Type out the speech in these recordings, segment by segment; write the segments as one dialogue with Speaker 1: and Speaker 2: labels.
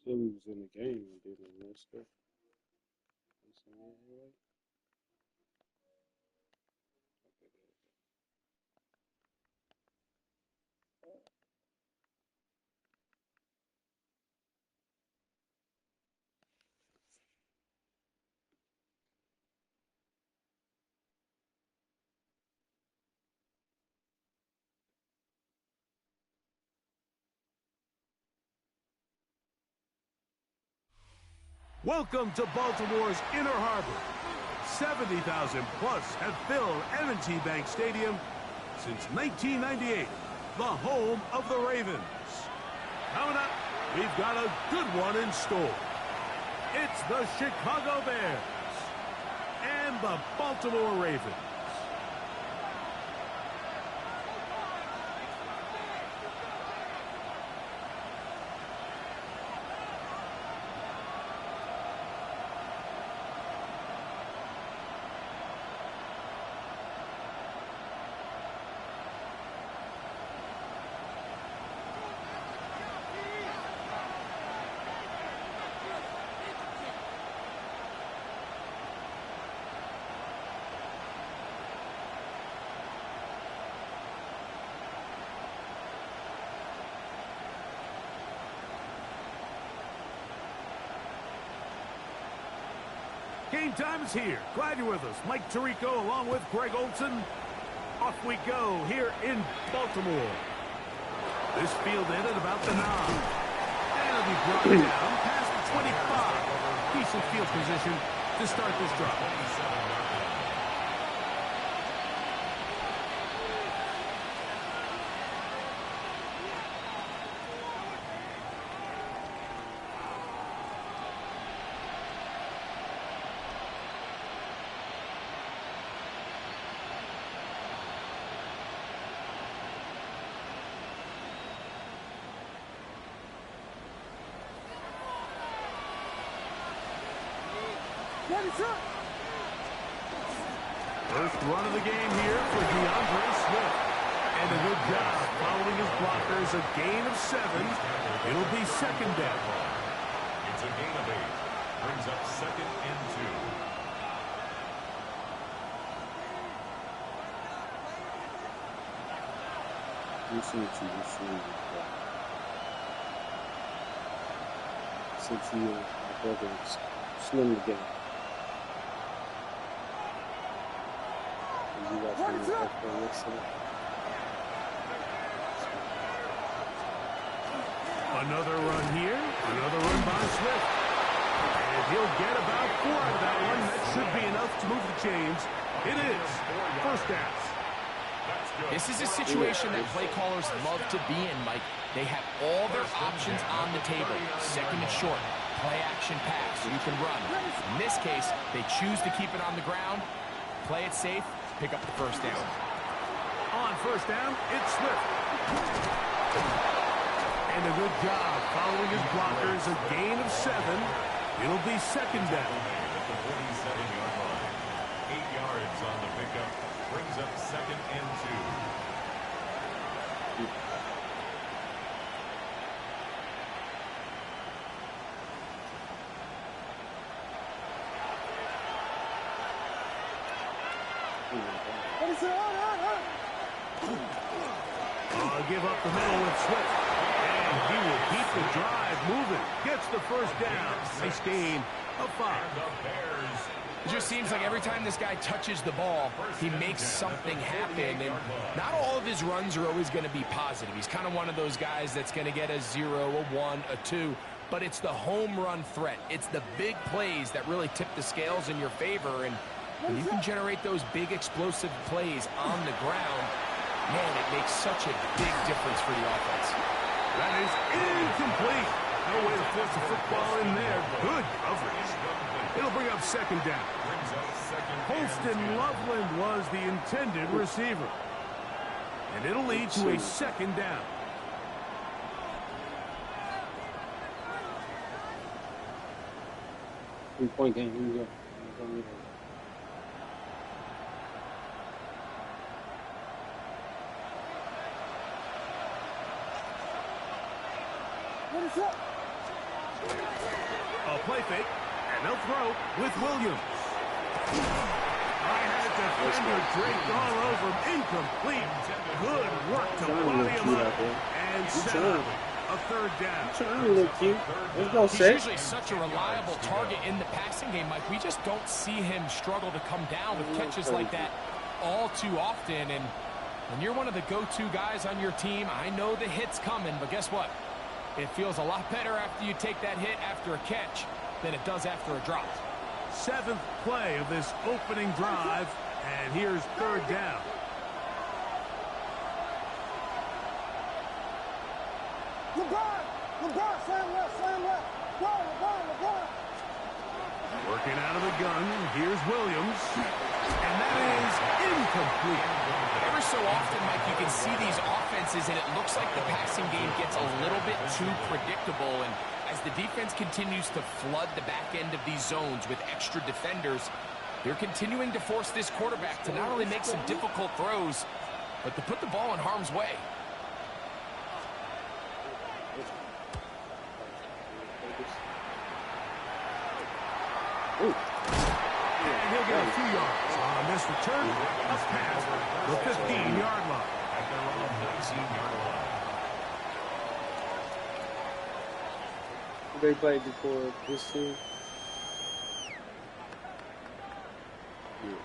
Speaker 1: Philly was in the game and didn't miss it.
Speaker 2: Welcome to Baltimore's Inner Harbor. 70,000 plus have filled M&T Bank Stadium since 1998, the home of the Ravens. Coming up, we've got a good one in store. It's the Chicago Bears and the Baltimore Ravens. Game time is here. Glad you're with us. Mike Tirico along with Greg Olson. Off we go here in Baltimore. This field in at about the 9. And it'll be brought down past the 25. Decent field position to start this drive. First run of the game here for DeAndre Swift. And a good job following his blockers. A gain of 7. It'll be second down.
Speaker 3: It's a gain of 8. Brings up 2nd and 2.
Speaker 1: You see what you see. Since my brother is slim the game.
Speaker 2: Another run here. Another run by Swift. And he'll get about 4 out of that one. That should be enough to move the chains. It is. First down.
Speaker 4: This is a situation that play callers love to be in, Mike. They have all their options on the table. Second and short. Play action pass. You can run. In this case, they choose to keep it on the ground. Play it safe. Pick up the first down.
Speaker 2: On first down, it's Swift. And a good job following his blockers. A gain of 7. It'll be second down.
Speaker 3: At the 47-yard line. 8 yards on the pickup. Brings up 2nd and 2.
Speaker 2: Give up the middle with Swift. And he will keep the drive moving. Gets the first down. Nice gain of 5.
Speaker 4: It just seems like every time this guy touches the ball, he makes something happen. And not all of his runs are always going to be positive. He's kind of one of those guys that's going to get a 0, a 1, a 2. But it's the home run threat. It's the big plays that really tip the scales in your favor. And when you can generate those big explosive plays on the ground, man, it makes such a big difference for the offense.
Speaker 2: That is incomplete. No way to force the football in there. Good coverage. It'll bring up second down. Holston Loveland was the intended receiver. And it'll lead to a second down.
Speaker 1: Three-point game. Here we go.
Speaker 2: A play fake, and they'll throw with Williams. I had a defender draped all over him. Incomplete. Good work to body him up and set up a third down.
Speaker 1: Trying to look cute. Let's go,
Speaker 4: He's
Speaker 1: Seth.
Speaker 4: usually such a reliable target in the passing game, Mike. We just don't see him struggle to come down with catches like that all too often. And when you're one of the go-to guys on your team, I know the hit's coming, but guess what? It feels a lot better after you take that hit after a catch than it does after a drop.
Speaker 2: 7th play of this opening drive, and here's third down.
Speaker 5: LeBron, slam left. LeBron.
Speaker 2: Working out of the gun, here's Williams, and that is incomplete.
Speaker 4: Every so often, Mike, you can see these offenses, and it looks like the passing game gets a little bit too predictable. And as the defense continues to flood the back end of these zones with extra defenders, they're continuing to force this quarterback to not only make some difficult throws, but to put the ball in harm's way.
Speaker 2: And he'll get a few yards on this return, up past the 15-yard line.
Speaker 3: At their own 19-yard line.
Speaker 1: They played before this team. Yeah.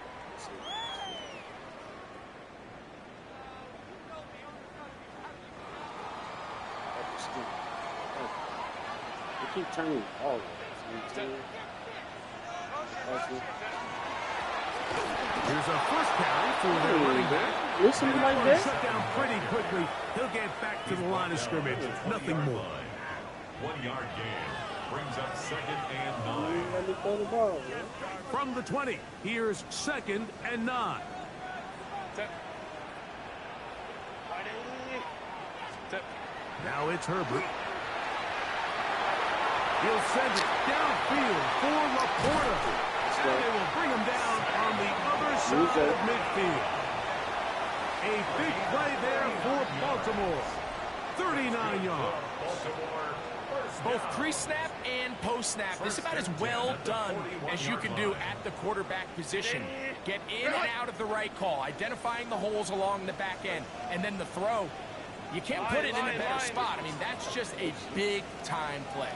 Speaker 1: They keep turning all of us.
Speaker 2: Here's a first carry for their running back.
Speaker 1: Listen like that.
Speaker 2: Shut down pretty quickly. He'll get back to the line of scrimmage. Nothing more.
Speaker 3: 1-yard gain brings up 2nd and 9.
Speaker 1: Let me throw the ball, man.
Speaker 2: From the 20, here's 2nd and 9. Now it's Herbert. He'll send it downfield for Laporta. And they will bring him down on the other side of midfield. A big play there for Baltimore. 39 yards.
Speaker 4: Both pre-snap and post-snap, this is about as well done as you can do at the quarterback position. Get in and out of the right call, identifying the holes along the back end, and then the throw. You can't put it in a better spot. I mean, that's just a big-time play.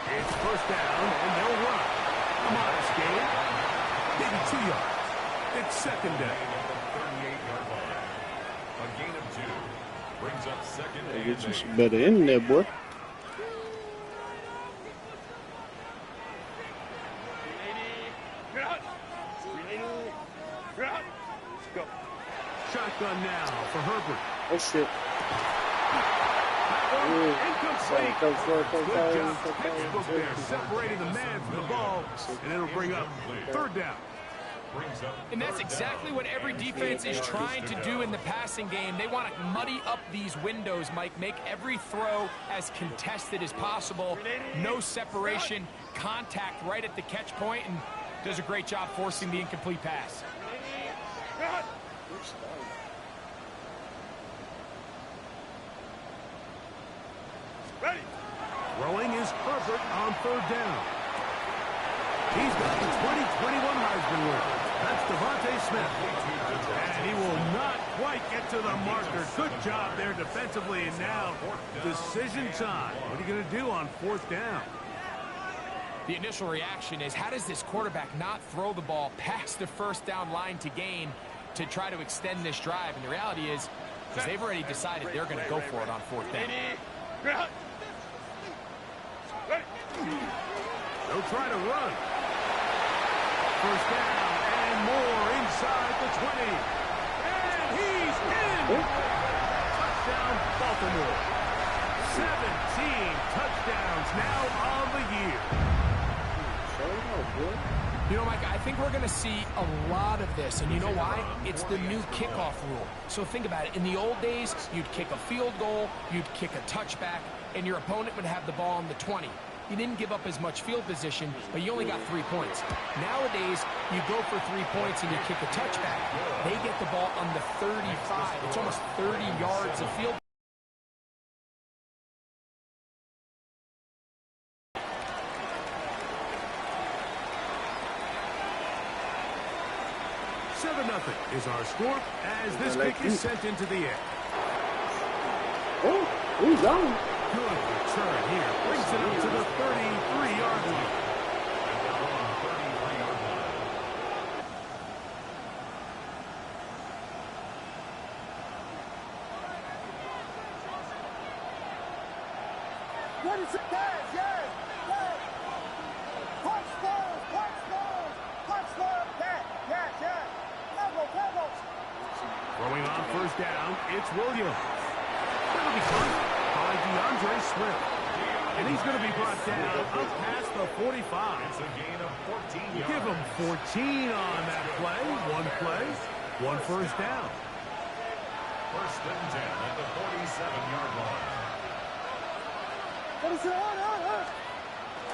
Speaker 2: It's first down, and they'll run. A modest gain. Maybe 2 yards. It's 2nd down.
Speaker 3: 38-yard line. A gain of 2 brings up 2nd
Speaker 1: They
Speaker 3: and
Speaker 1: get you
Speaker 3: 8.
Speaker 1: some better in there, boy.
Speaker 2: Shotgun now for Herbert.
Speaker 1: Oh, shit.
Speaker 2: Incomplete.
Speaker 1: Good
Speaker 2: Good job. Pittsburgh there, separating the man from the ball, and it'll bring up third down.
Speaker 3: Brings up
Speaker 4: And that's exactly what every defense is trying to do in the passing game. They want to muddy up these windows, Mike, make every throw as contested as possible. No separation, contact right at the catch point, and does a great job forcing the incomplete pass.
Speaker 2: Throwing is Herbert on third down. He's got the 2021 Heisman winner. That's Devontae Smith. And he will not quite get to the marker. Good job there defensively. And now, decision time. What are you going to do on 4th down?
Speaker 4: The initial reaction is, how does this quarterback not throw the ball past the first down line to gain to try to extend this drive? And the reality is, because they've already decided they're going to go for it on 4th down.
Speaker 2: They'll try to run. First down and more inside the 20. And he's in. Touchdown, Baltimore. 17 touchdowns now on the year.
Speaker 4: You know, Mike, I think we're going to see a lot of this, and you know why? It's the new kickoff rule. So think about it. In the old days, you'd kick a field goal, you'd kick a touchback, and your opponent would have the ball on the 20. You didn't give up as much field position, but you only got 3 points. Nowadays, you go for 3 points and you kick a touchback. They get the ball on the 35. It's almost 30 yards of field
Speaker 2: 7-0 is our score as this kick is sent into the air.
Speaker 1: Oh, he's on.
Speaker 2: Good return here. Brings it up to the 33-yard line.
Speaker 5: What is it? Yes, yes, yes. Punch those, punch those, punch those. Yes, yes, yes. Elbows, elbows.
Speaker 2: Throwing on first down, it's Williams. That'll be caught by DeAndre Swift. And he's going to be brought down up past the 45.
Speaker 3: It's a gain of 14 yards.
Speaker 2: Give him 14 on that play. One first down.
Speaker 3: First and 10 at the 47-yard line.
Speaker 5: What is it? On.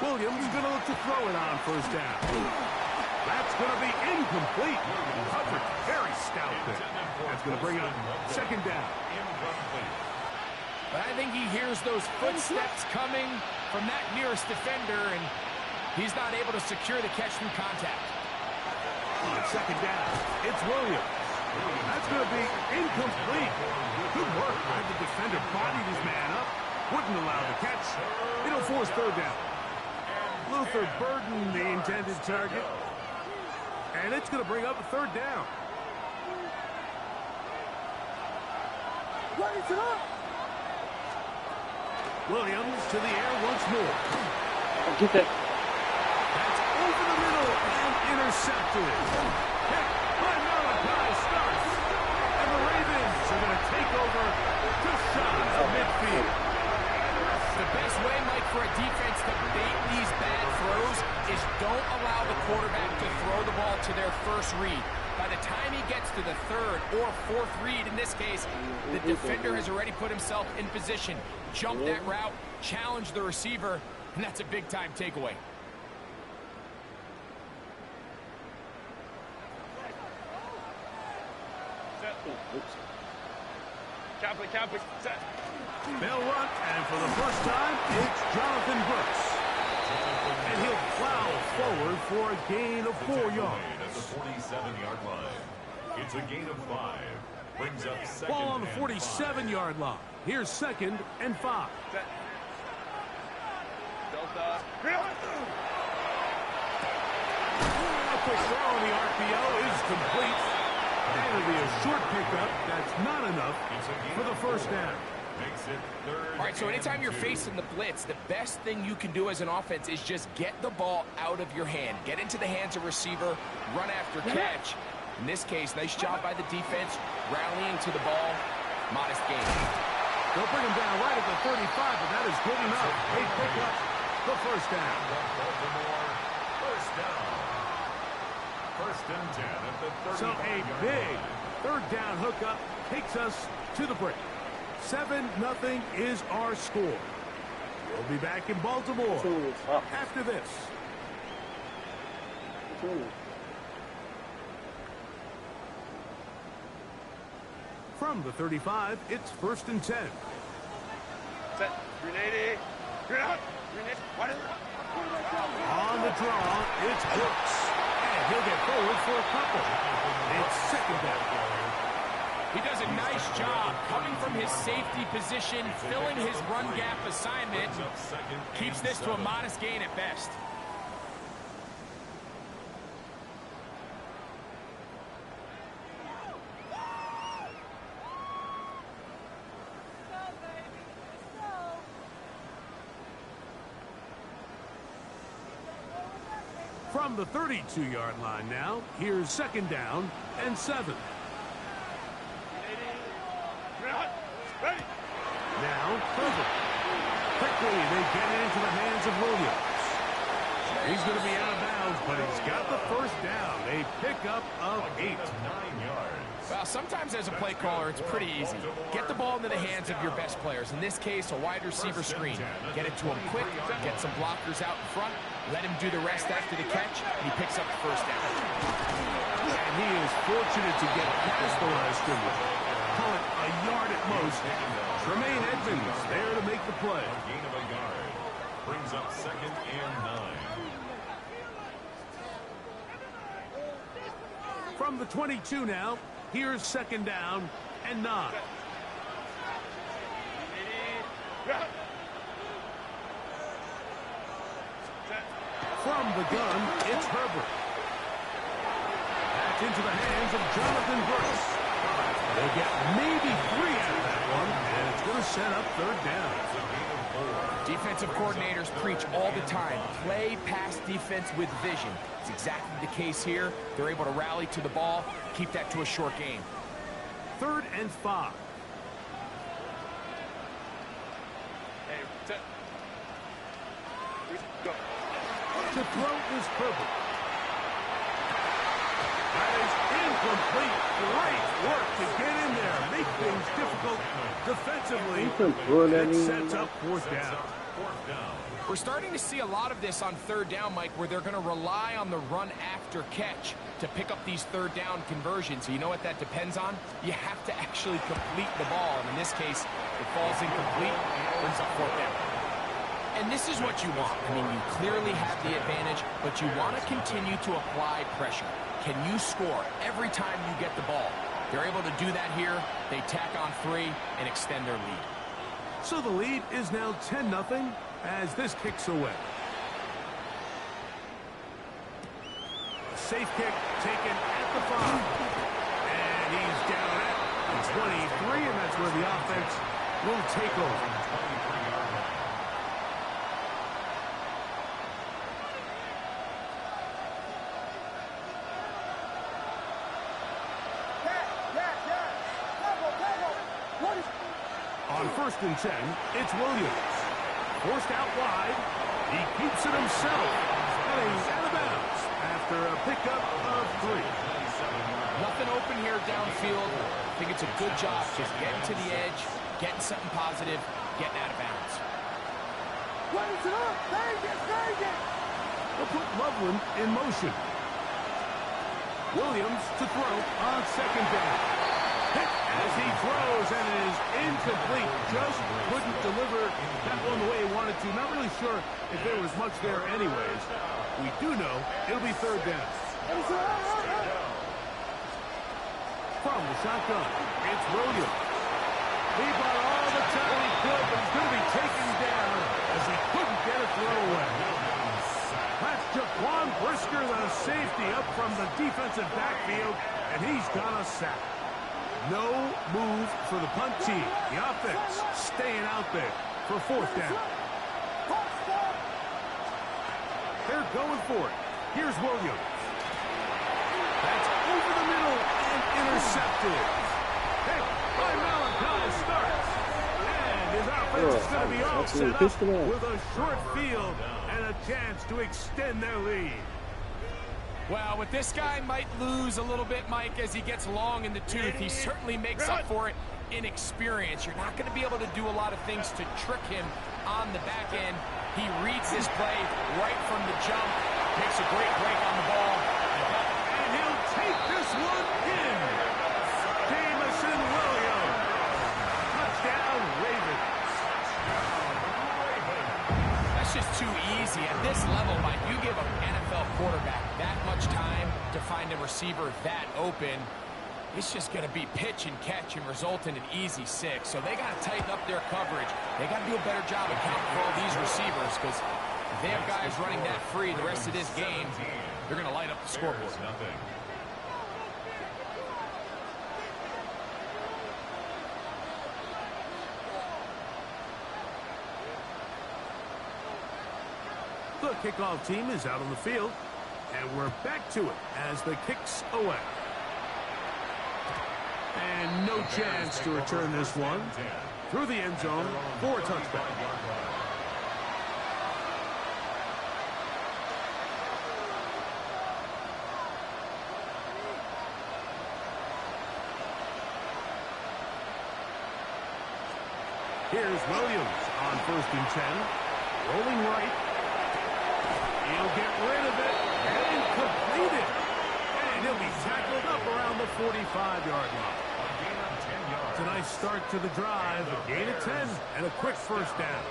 Speaker 2: Williams going to look to throw it on first down. That's going to be incomplete. Coverage very stout there. That's going to bring up second down.
Speaker 3: Incomplete.
Speaker 4: But I think he hears those footsteps coming from that nearest defender, and he's not able to secure the catch through contact.
Speaker 2: On second down, it's Williams. That's going to be incomplete. Good work. Had the defender bodied his man up. Wouldn't allow the catch. It'll force third down. Luther Burden, the intended target. And it's going to bring up a third down.
Speaker 5: What is it up?
Speaker 2: Williams to the air once more.
Speaker 1: I'll get that.
Speaker 2: That's over the middle and intercepted. Hit by Malachi Starks. And the Ravens are going to take over just shy of midfield.
Speaker 4: The best way, Mike, for a defense to bait these bad throws is don't allow the quarterback to throw the ball to their first read. By the time he gets to the third or fourth read, in this case, the defender has already put himself in position. Jump that route, challenge the receiver, and that's a big-time takeaway.
Speaker 2: Set. They'll run, and for the first time, it's Jonathan Brooks. And he'll plow forward for a gain of 4 yards.
Speaker 3: At the 47-yard line. It's a gain of 5. Brings up second.
Speaker 2: Ball on the
Speaker 3: and
Speaker 2: 47-yard line. Here's second and 5. A quick throw on the RPO is complete. And it'll be a short pickup. That's not enough for the first down.
Speaker 3: Makes it third.
Speaker 4: All right, so anytime you're facing the blitz, the best thing you can do as an offense is just get the ball out of your hand. Get into the hands of receiver, run after catch. In this case, nice job by the defense, rallying to the ball. Modest gain.
Speaker 2: They'll bring him down right at the 35, but that is good enough. They pick up the first down.
Speaker 3: Baltimore, first down. First and 10 at the 35-yard
Speaker 2: So a big third down hookup takes us to the break. 7-0 is our score. We'll be back in Baltimore after this. From the 35, it's first and 10.
Speaker 6: Set. Grenade. Grenade. Grenade. What is it?
Speaker 2: On the draw, it's Brooks. And he'll get forward for a couple. It's second down.
Speaker 4: He does a nice job coming from his safety position, filling his run gap assignment. Keeps this to a modest gain at best.
Speaker 2: From the 32-yard line now, here's second down and 7.
Speaker 6: Ready.
Speaker 2: Now, cover. Quickly, they get it into the hands of Williams. He's going to be out of bounds, but he's got the first down. A pickup of 8.
Speaker 3: 9 yards.
Speaker 4: Well, sometimes as a play caller, it's pretty easy. Get the ball into the hands of your best players. In this case, a wide receiver screen. Get it to him quick, get some blockers out in front, let him do the rest after the catch, and he picks up the first down.
Speaker 2: And he is fortunate to get past the last scrimmage. Call it a yard at most. Tremaine Edmonds there to make the play.
Speaker 3: A gain of a yard. Brings up second and 9.
Speaker 2: From the 22 now, here's second down and 9. From the gun, it's Herbert. Back into the hands of Jonathan Brooks. They'll get maybe 3 out of that one, and it's going to set up third down.
Speaker 4: Defensive coordinators preach all the time, play pass defense with vision. It's exactly the case here. They're able to rally to the ball, keep that to a short game.
Speaker 2: 3rd and 5. To throw is Herbert. That is incomplete. Great work to get in there. Make things difficult defensively. It sets up 4th down.
Speaker 4: We're starting to see a lot of this on 3rd down, Mike, where they're going to rely on the run after catch to pick up these 3rd down conversions. So you know what that depends on? You have to actually complete the ball. And in this case, it falls incomplete, brings up 4th down. And this is what you want. I mean, you clearly have the advantage, but you want to continue to apply pressure. Can you score every time you get the ball? They're able to do that here. They tack on 3 and extend their lead.
Speaker 2: So the lead is now 10-0 as this kicks away. A safe kick taken at the 5. And he's down at the 23, and that's where the offense will take over. On 1st and 10, it's Williams. Forced out wide. He keeps it himself. And he's out of bounds after a pickup of 3.
Speaker 4: Nothing open here downfield. I think it's a good job just getting to the edge, getting something positive, getting out of bounds.
Speaker 5: Raise it up! Vegas! Vegas!
Speaker 2: They'll put Loveland in motion. Williams to throw on 2nd down. Hit as he throws, and it is incomplete. Just couldn't deliver that one the way he wanted to. Not really sure if there was much there anyways. We do know it'll be 3rd down. From the shotgun, it's Williams. He bought all the time he could, but he's going to be taken down as he couldn't get a throw away. That's Jaquan Brisker, the safety, up from the defensive backfield, and he's got a sack. No move for the punt team. The offense staying out there for 4th down. They're going for it. Here's Williams. That's over the middle and intercepted. Hit by Malachi starts. And his offense is going to be all set up with a short field and a chance to extend their lead.
Speaker 4: Well, with this guy might lose a little bit, Mike, as he gets long in the tooth. He certainly makes up for it in experience. You're not going to be able to do a lot of things to trick him on the back end. He reads his play right from the jump, makes a great break on the ball.
Speaker 2: And he'll take this one in. Jamison Williams. Touchdown, Ravens.
Speaker 4: That's just too easy. At this level, Mike, you give an NFL quarterback that much time to find a receiver that open, it's just going to be pitch and catch and result in an easy 6. So they got to tighten up their coverage. They got to do a better job of counting for all these receivers, because if they have guys running that free the rest of this game, they're going to light up the scoreboard.
Speaker 2: The kickoff team is out on the field, and we're back to it as the kick's away. And no chance to return this one through the end zone for a touchback. Here's Williams on 1st and 10. Rolling right. He'll get rid of it and complete it. And he'll be tackled up around the 45-yard line. It's a nice start to the drive. A gain of 10 and a quick 1st down.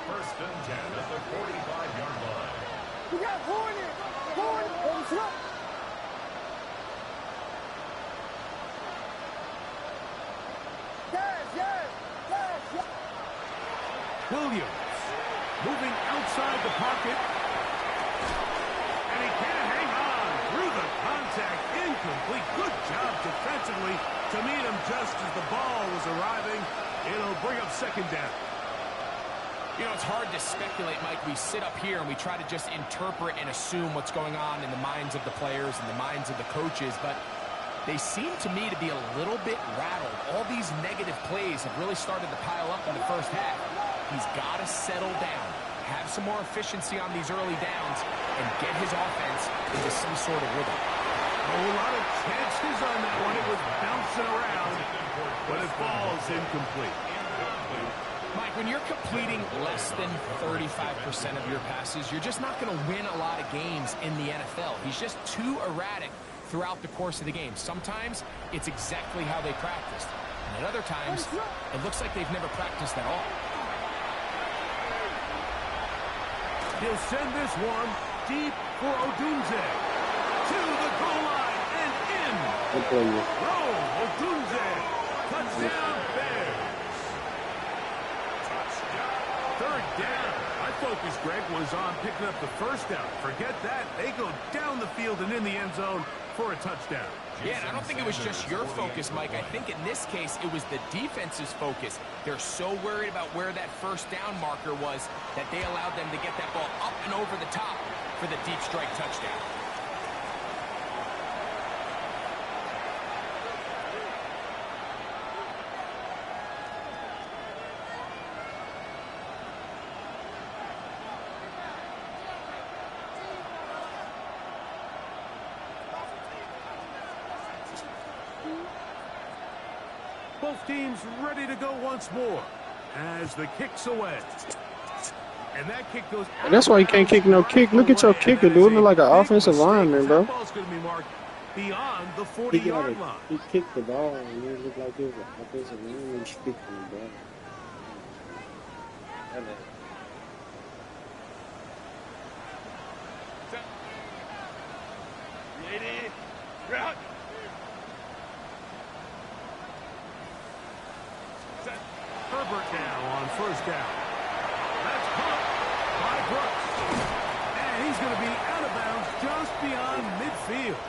Speaker 3: 1st and 10 at the 45-yard line.
Speaker 5: We got Hornet. Hornet.
Speaker 2: Williams moving outside the pocket. And he can't hang on through the contact. Incomplete. Good job defensively to meet him just as the ball was arriving. It'll bring up second down.
Speaker 4: You know, it's hard to speculate, Mike. We sit up here and we try to just interpret and assume what's going on in the minds of the players and the minds of the coaches, but they seem to me to be a little bit rattled. All these negative plays have really started to pile up in the first half. He's got to settle down, have some more efficiency on these early downs, and get his offense into some sort of rhythm.
Speaker 2: A lot of chances on that one. It was bouncing around, but it falls incomplete.
Speaker 4: Mike, when you're completing less than 35% of your passes, you're just not going to win a lot of games in the NFL. He's just too erratic throughout the course of the game. Sometimes it's exactly how they practiced, and at other times it looks like they've never practiced at all.
Speaker 2: He'll send this one deep for Odunze to the goal line and in. Odunze, touchdown Bears. Third down. My focus, Greg, was on picking up the first down. Forget that. They go down the field and in the end zone for a touchdown.
Speaker 4: Yeah, and I don't think it was just your focus, Mike. I think in this case, it was the defense's focus. They're so worried about where that first down marker was that they allowed them to get that ball up and over the top for the deep strike touchdown.
Speaker 2: Both teams ready to go once more as the kick's away. And that kick goes out.
Speaker 7: And that's why you can't kick no kick. Look at your kicker, dude. Look like an offensive lineman, bro.
Speaker 2: That ball's going to be marked beyond the 40-yard line.
Speaker 1: He kicked the ball and it looked like it was an offensive lineman kicking the ball.
Speaker 6: Route.
Speaker 2: Herbert now on first down. That's caught by Brooks. And he's going to be out of bounds just beyond midfield.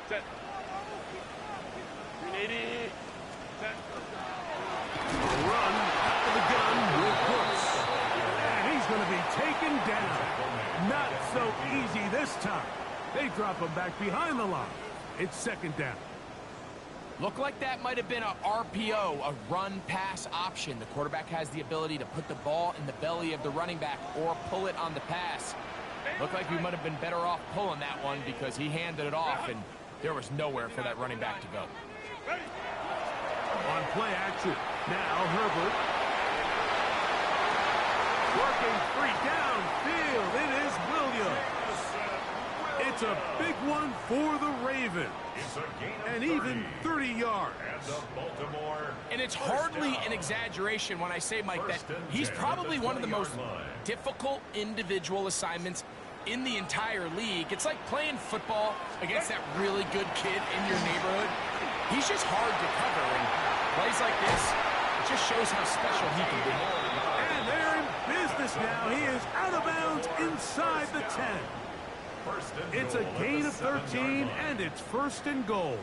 Speaker 6: Set. 380. Set.
Speaker 2: A run out of the gun with Brooks. And he's going to be taken down. Not so easy this time. They drop him back behind the line. It's second down.
Speaker 4: Looked like that might have been a RPO, a run-pass option. The quarterback has the ability to put the ball in the belly of the running back or pull it on the pass. Looked like we might have been better off pulling that one because he handed it off, and there was nowhere for that running back to go.
Speaker 2: On play action. Now Herbert. Working free downfield. It is Williams. It's a big one for the Ravens. And even 30 yards.
Speaker 4: And it's hardly an exaggeration when I say, Mike, that he's probably one of the most difficult individual assignments in the entire league. It's like playing football against that really good kid in your neighborhood. He's just hard to cover, and plays like this, it just shows how special he can be.
Speaker 2: And they're in business now. He is out of bounds inside the 10. It's a gain of 13, and it's first and goal.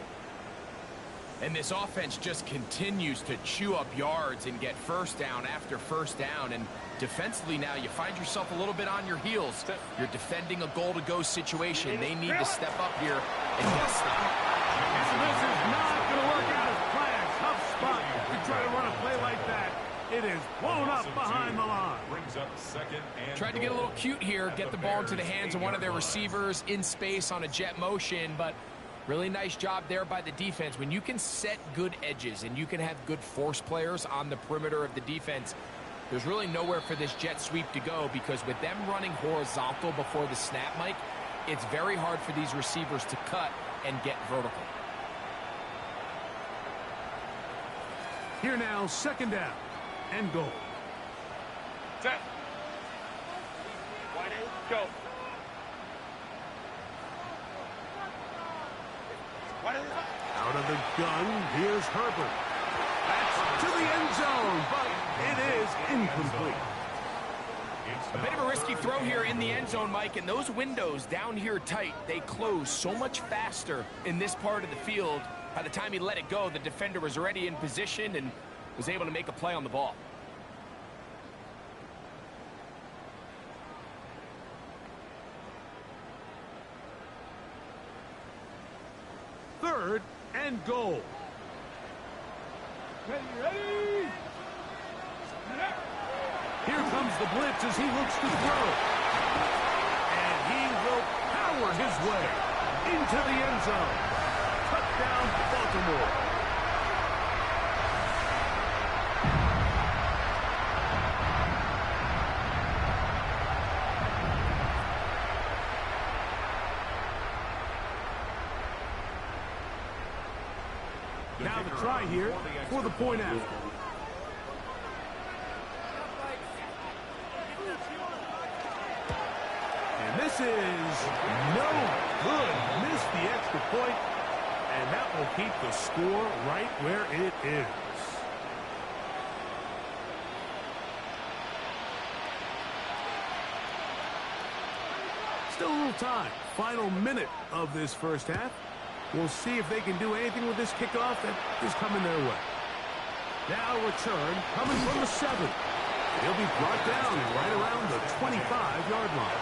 Speaker 4: And this offense just continues to chew up yards and get first down after first down. And defensively now, you find yourself a little bit on your heels. You're defending a goal-to-go situation. They need to step up here and get a stop.
Speaker 2: This is not going to work out as planned. Tough spot to try to run a play like that. It is blown up behind the line.
Speaker 4: Tried to get a little cute here, get the ball into the hands of one of their receivers in space on a jet motion, but really nice job there by the defense. When you can set good edges and you can have good force players on the perimeter of the defense, there's really nowhere for this jet sweep to go, because with them running horizontal before the snap, Mike, it's very hard for these receivers to cut and get vertical.
Speaker 2: Here now, second down and goal.
Speaker 6: Set. Wide eight, go.
Speaker 2: Out of the gun, here's Herbert. That's to the end zone, but it is incomplete.
Speaker 4: A bit of a risky throw here in the end zone, Mike, and those windows down here tight, they close so much faster in this part of the field. By the time he let it go, the defender was already in position and was able to make a play on the ball.
Speaker 2: Third and goal.
Speaker 5: Ready.
Speaker 2: Here comes the blitz as he looks to throw. And he will power his way into the end zone. Touchdown, Baltimore. Now the try here for the point after. And this is no good. Missed the extra point, and that will keep the score right where it is. Still a little time. Final minute of this first half. We'll see if they can do anything with this kickoff that is coming their way. Now return coming from the 7. He'll be brought down right around the 25-yard line.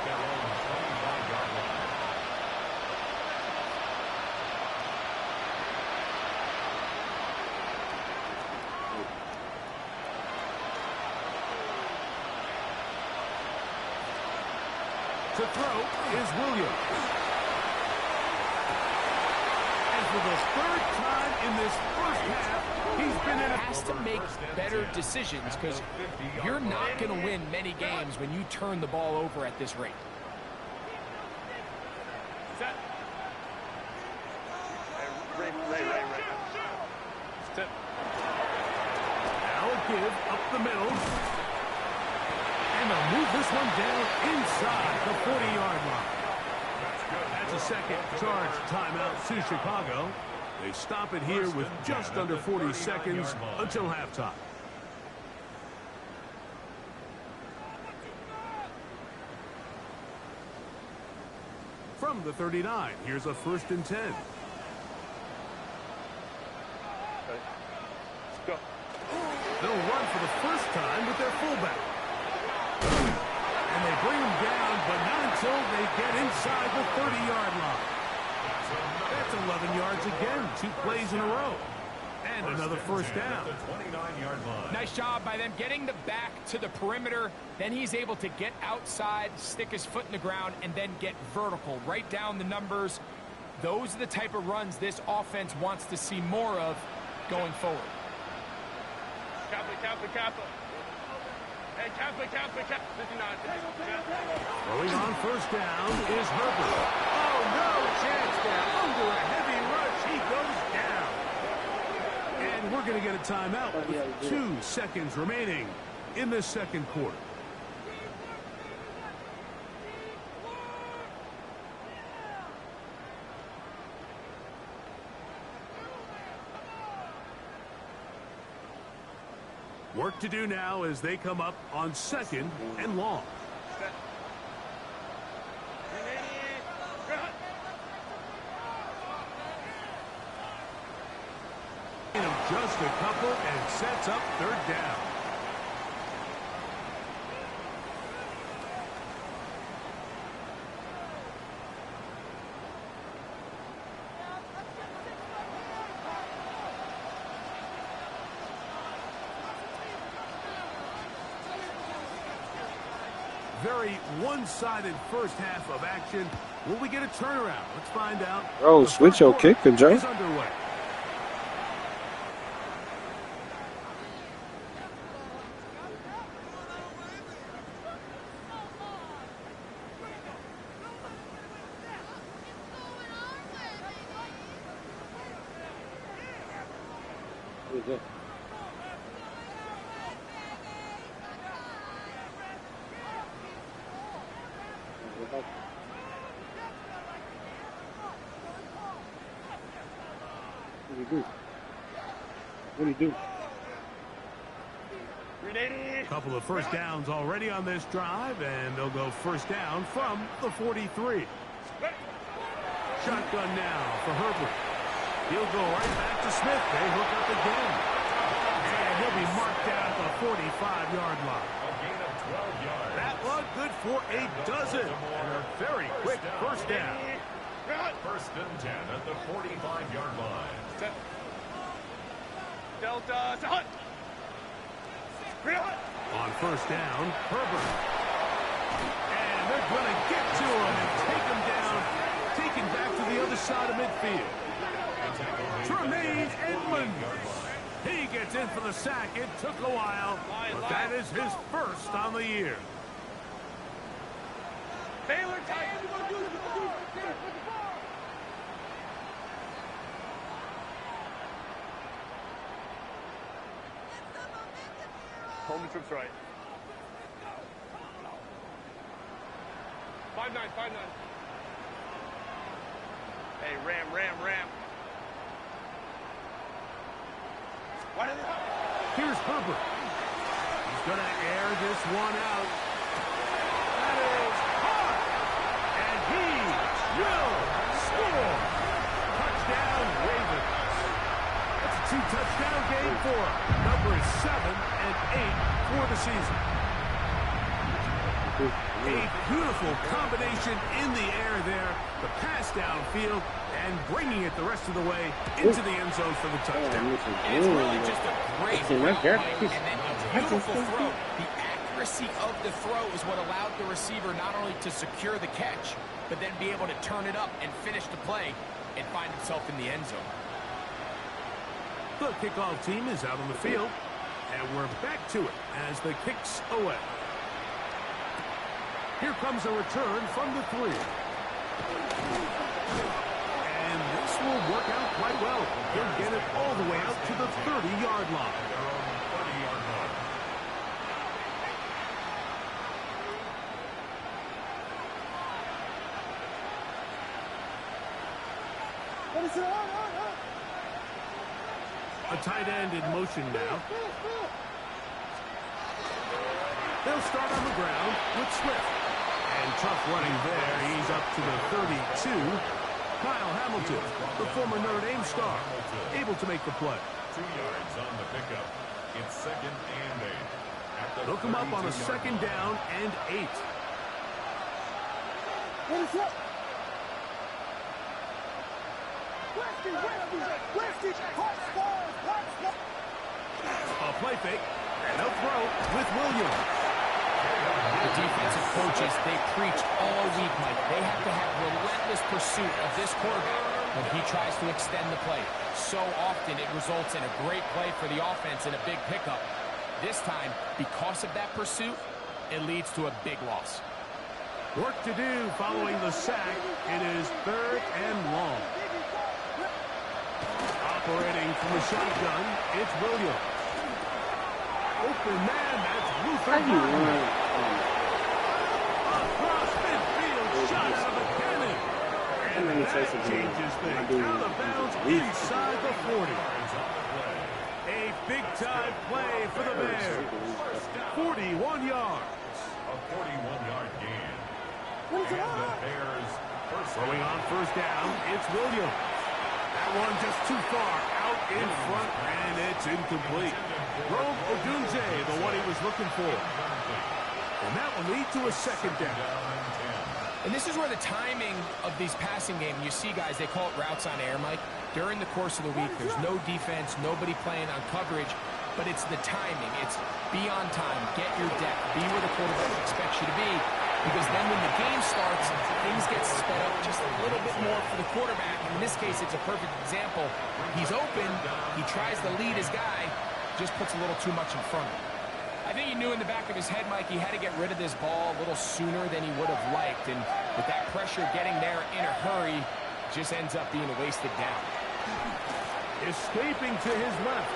Speaker 2: To throw is Williams. And for the third time in this first half, he's been in a...
Speaker 4: Has to make better decisions because you're not going to win many games when you turn the ball over at this rate.
Speaker 6: Set. Ray. Step.
Speaker 2: Now a give up the middle. And they'll move this one down inside the 40-yard line. That's a second charge timeout to Chicago. They stop it here with just under 40 seconds until halftime. From the 39, here's a 1st and 10.
Speaker 6: Let's go.
Speaker 2: They'll run for the first time with their fullback. And they bring him down, but not until they get inside the 30-yard line. That's 11 yards again, 2 plays in a row. And another first down.
Speaker 4: Nice job by them getting the back to the perimeter. Then he's able to get outside, stick his foot in the ground, and then get vertical. Right down the numbers. Those are the type of runs this offense wants to see more of going forward.
Speaker 6: Kappa. Hey, Kappa. 59.
Speaker 2: Throwing on first down is Herbert. Oh, no chance there. Under a heavy rush, he goes down. And we're going to get a timeout with 2 seconds remaining in the second quarter. Work to do now as they come up on 2nd and long. Just a couple and sets up 3rd down. Very one-sided first half of action. Will we get a turnaround? Let's find out.
Speaker 7: Oh, switch your kicker, Joe.
Speaker 2: Is underway.
Speaker 1: Good. What do you do? What do you do?
Speaker 6: 380.
Speaker 2: Couple of first downs already on this drive, and they'll go first down from the 43. Shotgun now for Herbert. He'll go right back to Smith. They hook up again. And he'll be marked down at the 45-yard line.
Speaker 3: A gain of 12 yards.
Speaker 2: That one good for a dozen. And a very quick first down.
Speaker 3: First and 10 at the 45-yard line.
Speaker 6: Delta. Hunt.
Speaker 2: On first down, Herbert. And they're going to get to him and take him down. Taken back to the other side of midfield. Tremaine Edmonds. He gets in for the sack. It took a while, but that is his first on the year.
Speaker 6: Baylor tight. Home trips right. 5-9, 5-9. Hey, Ram.
Speaker 2: Here's Herbert. He's going to air this one out. That is hard. And he will score. Touchdown, Ravens. That's a 2-touchdown game for him. Numbers 7 and 8 for the season. A beautiful combination in the air there. The pass downfield and bringing it the rest of the way into the end zone for the touchdown.
Speaker 4: It's really just a great
Speaker 1: right there.
Speaker 4: and then a beautiful throw. The accuracy of the throw is what allowed the receiver not only to secure the catch, but then be able to turn it up and finish the play and find himself in the end zone.
Speaker 2: The kickoff team is out on the field, and we're back to it as the kicks away. Here comes a return from the 3. And this will work out quite well. He'll get it all the way out to the 30-yard line.
Speaker 3: Their own 30-yard line.
Speaker 5: What is it?
Speaker 2: A tight end in motion now. They'll start on the ground with Swift. And tough running there. He's up to the 32. Kyle Hamilton, the former Notre Dame star, able to make the play.
Speaker 3: 2 yards on the pickup. It's 2nd and 8.
Speaker 2: They'll come up on a 2nd down and 8.
Speaker 5: What is it? Westy,
Speaker 2: A play fake, and they'll throw with Williams.
Speaker 4: The defensive coaches, they preach all week, Mike. They have to have relentless pursuit of this quarterback when he tries to extend the play. So often it results in a great play for the offense and a big pickup. This time, because of that pursuit, it leads to a big loss.
Speaker 2: Work to do following the sack. It is 3rd and long. Operating from the shotgun, it's Williams. Open man, that's Luther. Across midfield, shot out of the cannon. And that changes things. Out of bounds inside the 40. A big-time play for the Bears. 41 yards.
Speaker 3: A 41-yard gain. And the Bears
Speaker 2: Throwing on first down, it's Williams. That one just too far out in front, and it's incomplete. Rome Odunze, the one he was looking for. And that will lead to a 2nd down.
Speaker 4: And this is where the timing of these passing games, you see guys, they call it routes on air, Mike. During the course of the week, there's no defense, nobody playing on coverage, but it's the timing. It's be on time, get your depth, be where the quarterback expects you to be, because then when the game starts, things get sped up just a little bit more for the quarterback. In this case, it's a perfect example. He's open, he tries to lead his guy, just puts a little too much in front of him. I think he knew in the back of his head, Mike, he had to get rid of this ball a little sooner than he would have liked. And with that pressure getting there in a hurry, just ends up being a wasted down.
Speaker 2: Escaping to his left.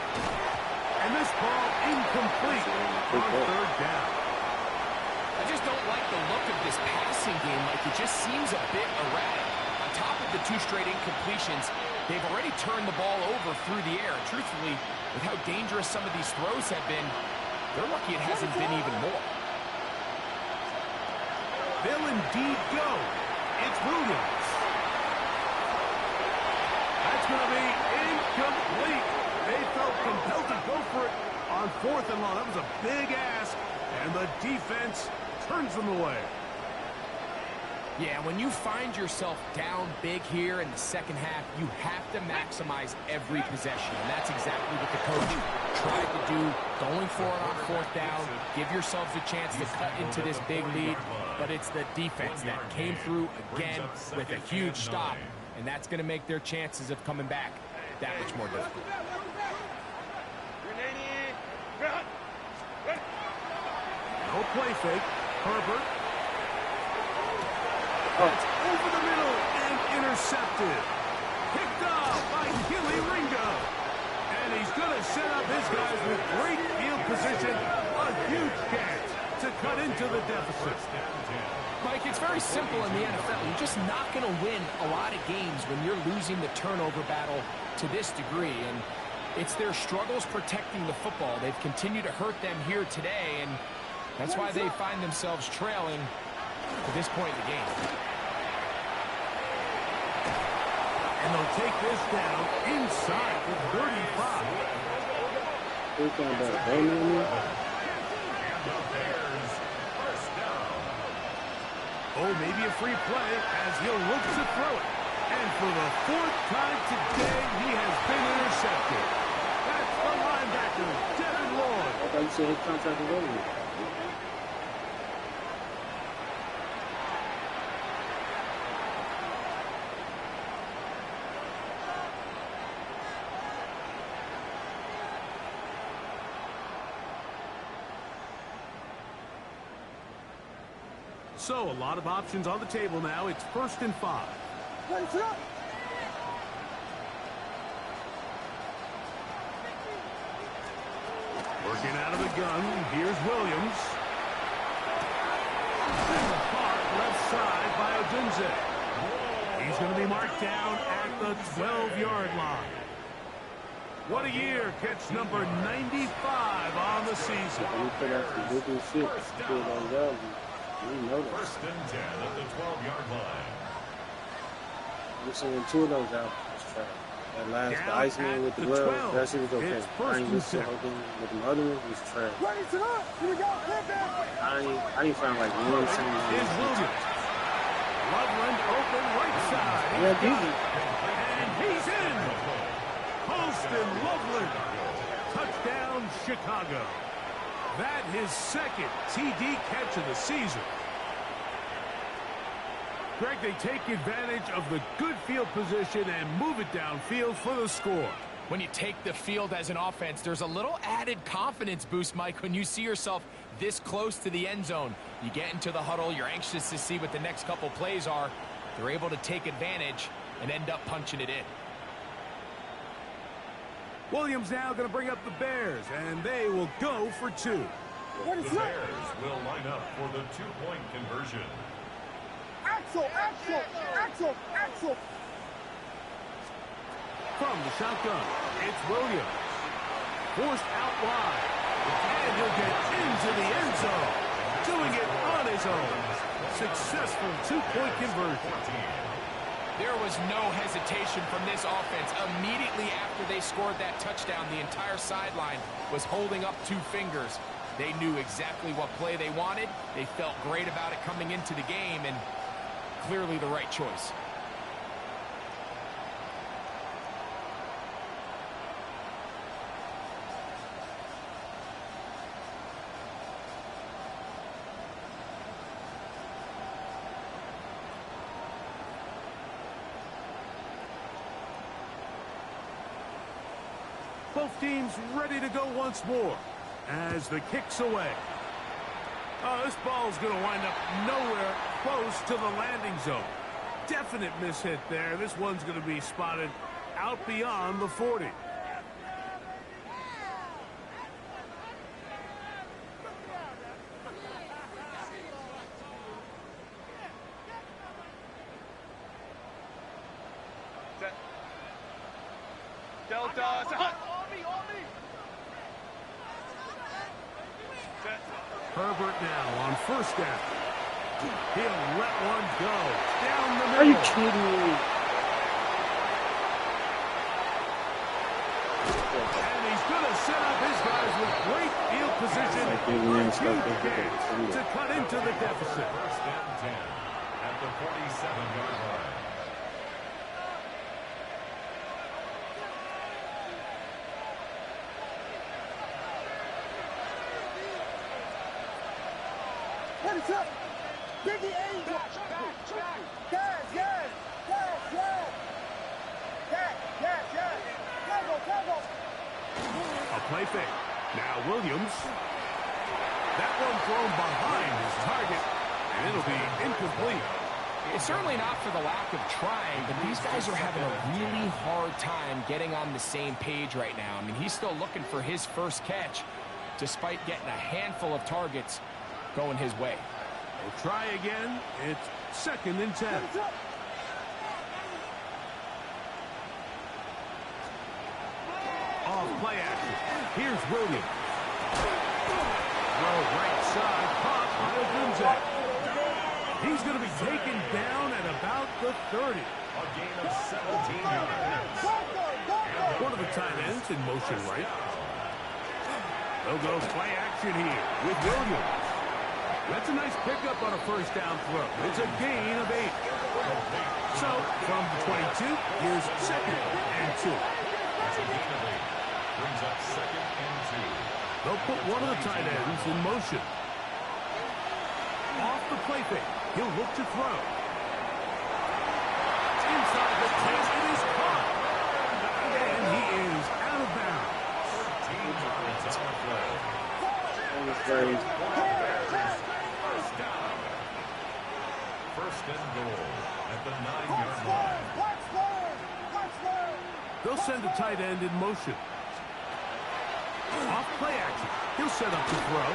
Speaker 2: And this ball incomplete on 3rd down.
Speaker 4: I just don't like the look of this passing game, Mike. It just seems a bit erratic. On top of the 2 straight incompletions, They've already turned the ball over through the air. Truthfully, with how dangerous some of these throws have been, they're lucky it hasn't been even more.
Speaker 2: They'll indeed go. It's Williams. That's going to be incomplete. They felt compelled to go for it on 4th and long. That was a big ask, and the defense turns them away.
Speaker 4: Yeah, when you find yourself down big here in the second half, you have to maximize every possession, and that's exactly what the coach tried to do, going for it on 4th down. Give yourselves a chance to cut into this big lead, but it's the defense that came through again with a huge stop, and that's going to make their chances of coming back that much more difficult.
Speaker 2: No play fake. Herbert. That's over the middle and intercepted. Picked off by Gilly Ringo. And he's going to set up his guys with great field position. A huge chance to cut into the deficit.
Speaker 4: Mike, it's very simple in the NFL. You're just not going to win a lot of games when you're losing the turnover battle to this degree. And it's their struggles protecting the football. They've continued to hurt them here today, and that's why they find themselves trailing to this point in the game.
Speaker 2: And they'll take this down inside the 35.
Speaker 1: Who's talking about Bowman on me?
Speaker 2: Oh, maybe a free play as he'll look to throw it. And for the 4th time today, he has been intercepted. That's the linebacker, Devin Lloyd.
Speaker 1: I thought you said his contract was over.
Speaker 2: So a lot of options on the table now. It's 1st and 5. Working out of the gun. Here's Williams. Left side by Odunze. He's going to be marked down at the 12-yard line. What a year. Catch number 95 on the season.
Speaker 3: First and 10 at the 12-yard line.
Speaker 1: We're seeing 2 of those out. That last, the Iceman with the glove, that shit was okay. I ain't used to the whole thing, but the other one was trash. I ain't find like one single one.
Speaker 2: Is Williams. Loveland open right side.
Speaker 1: Yeah, decent.
Speaker 2: And he's in. Poston Loveland. Touchdown, Chicago. That his 2nd TD catch of the season. Greg, they take advantage of the good field position and move it downfield for the score.
Speaker 4: When you take the field as an offense, there's a little added confidence boost, Mike, when you see yourself this close to the end zone. You get into the huddle, you're anxious to see what the next couple plays are. They're able to take advantage and end up punching it in.
Speaker 2: Williams now going to bring up the Bears, and they will go for 2.
Speaker 3: The Bears will line up for the 2-point conversion.
Speaker 5: Axel!
Speaker 2: From the shotgun, it's Williams. Forced out wide. And he'll get into the end zone. Doing it on his own. Successful 2-point conversion.
Speaker 4: There was no hesitation from this offense. Immediately after they scored that touchdown, the entire sideline was holding up 2 fingers. They knew exactly what play they wanted. They felt great about it coming into the game, and clearly the right choice.
Speaker 2: Both teams ready to go once more as the kick's away. Oh, this ball's going to wind up nowhere close to the landing zone. Definite mishit there. This one's going to be spotted out beyond the 40.
Speaker 6: Delta. Set.
Speaker 2: Herbert now on first down. He'll let one go. Down the middle.
Speaker 7: Are you kidding me?
Speaker 2: And he's going to set up his guys with great field position. Huge gain to cut into the deficit.
Speaker 3: First and 10 at the 47-yard line.
Speaker 5: What is up? Biggie A. Guys, yes. Go.
Speaker 2: A play fake. Now Williams. That one thrown behind his target, and it'll be incomplete.
Speaker 4: It's certainly not for the lack of trying, but these guys are having a really hard time getting on the same page right now. I mean, he's still looking for his first catch, despite getting a handful of targets going his way.
Speaker 2: We'll try again. It's second and 10. Off play action. Here's Williams. Throw right side. Caught by Gunzak. He's going to be taken down at about the 30.
Speaker 3: A gain of 17 yards.
Speaker 2: One of the tight ends in motion right. They'll go play action here with Williams. That's a nice pickup on a first down throw. It's a gain of 8. So, from the 22, here's second and 2.
Speaker 3: That's a gain of 8. Brings up second and 2.
Speaker 2: They'll put one of the tight ends in motion. Off the play fake. He'll look to throw. Inside the 10. It is caught. And he is out of bounds.
Speaker 3: 13 yards on the play.
Speaker 1: That was very...
Speaker 3: First down. First and goal at the 9-yard line.
Speaker 2: They'll send a tight end in motion. Off play action. He'll set up to throw.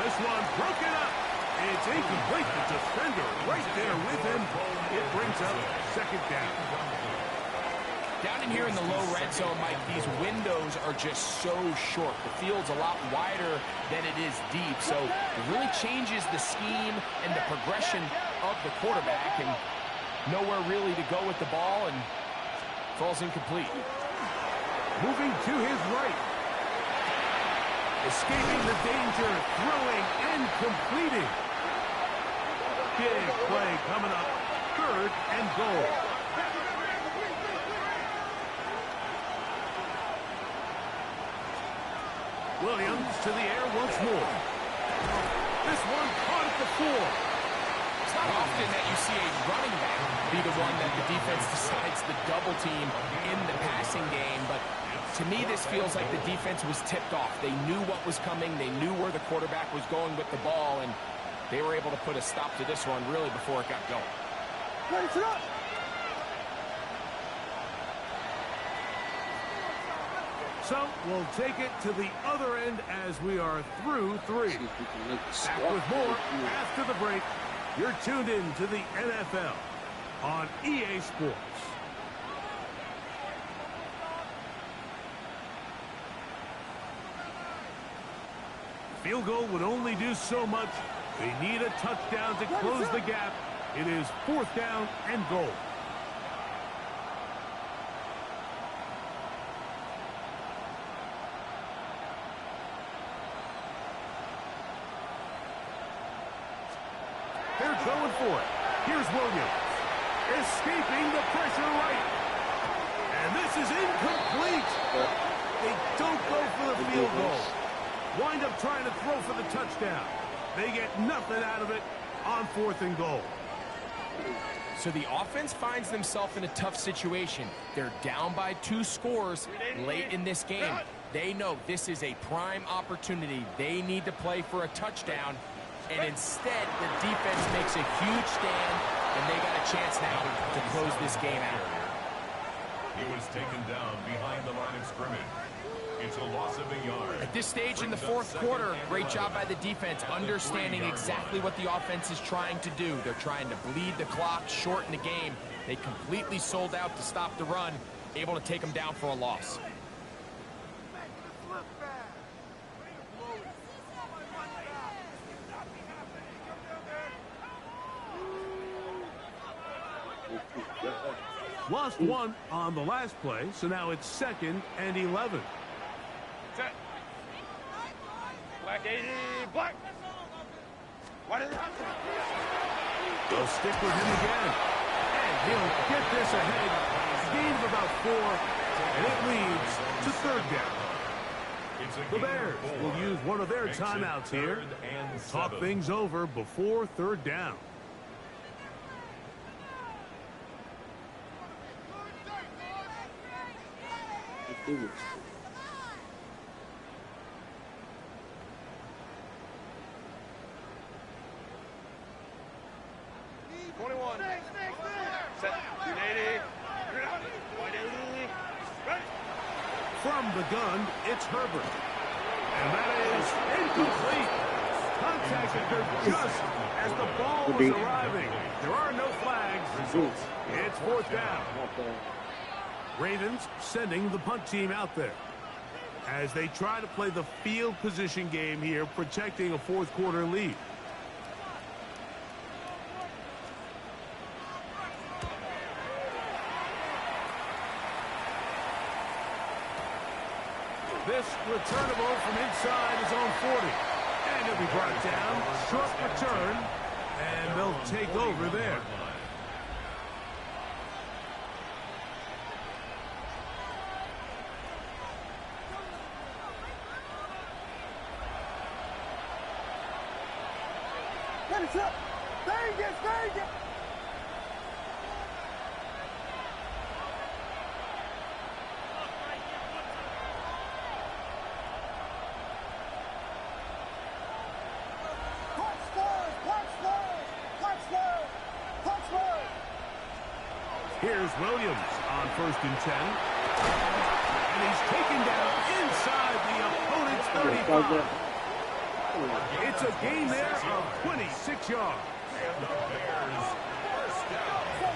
Speaker 2: This one broken up. It's incomplete. The defender right there with him. It brings up second down.
Speaker 4: Down in here in the low red zone, Mike, these windows are just so short. The field's a lot wider than it is deep, so it really changes the scheme and the progression of the quarterback, and nowhere really to go with the ball, and falls incomplete.
Speaker 2: Moving to his right. Escaping the danger, throwing and completing. Big play coming up. Third and goal. Williams to the air once more. This one caught at the 4.
Speaker 4: It's not often that you see a running back be the one that the defense decides to double team in the passing game, but to me this feels like the defense was tipped off. They knew what was coming, they knew where the quarterback was going with the ball, and they were able to put a stop to this one really before it got going.
Speaker 5: Ready to run.
Speaker 2: So we'll take it to the other end as we are through 3. Back with more after the break. You're tuned in to the NFL on EA Sports. Field goal would only do so much. They need a touchdown to close the gap. It is 4th down and goal. They're going for it. Here's Williams. Escaping the pressure right. And this is incomplete. They don't go for the field goal. Wind up trying to throw for the touchdown. They get nothing out of it on 4th and goal.
Speaker 4: So the offense finds themselves in a tough situation. They're down by 2 scores late in this game. They know this is a prime opportunity. They need to play for a touchdown. And instead, the defense makes a huge stand, and they got a chance now to close this game out.
Speaker 3: He was taken down behind the line of scrimmage. It's a loss of a yard.
Speaker 4: At this stage in the 4th quarter, great job by the defense, understanding exactly what the offense is trying to do. They're trying to bleed the clock, shorten the game. They completely sold out to stop the run, able to take them down for a loss.
Speaker 2: Lost one on the last play, so now it's 2nd and 11.
Speaker 6: Set. Black 80, black. What is that?
Speaker 2: They'll stick with him again. And he'll get this ahead. Gain of about 4, and it leads to 3rd down. The Bears will use one of their timeouts here. Talk things over before 3rd down.
Speaker 1: Figures.
Speaker 6: Set. 180.
Speaker 2: From the gun, it's Herbert. And that is incomplete. Contact occurred just as the ball was arriving. There are no flags. It's 4th down. Ravens sending the punt team out there as they try to play the field position game here, protecting a 4th quarter lead. This returnable from inside his own 40. And he'll be brought down. Short return. And they'll take over there.
Speaker 5: Vegas!
Speaker 2: Here's Williams on 1st and 10. And he's taken down inside the opponent's 35. It's a gain there of 26 yards.
Speaker 3: And the Bears first down. A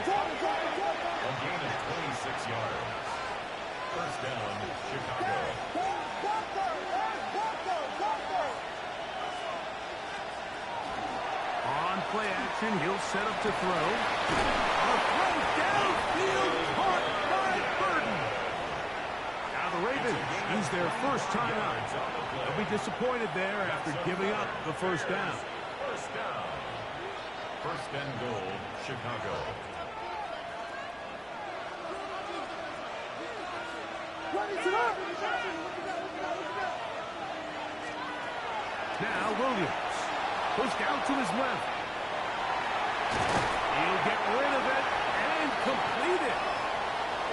Speaker 3: gain of 26 yards. First down, Chicago.
Speaker 2: On play action, he'll set up to throw. A throw downfield caught by Burton. Now the Ravens use their first timeout. They'll be disappointed there after giving up the first down.
Speaker 3: First down. First and goal, Chicago.
Speaker 2: Now Williams goes down to his left. He'll get rid of it and complete it.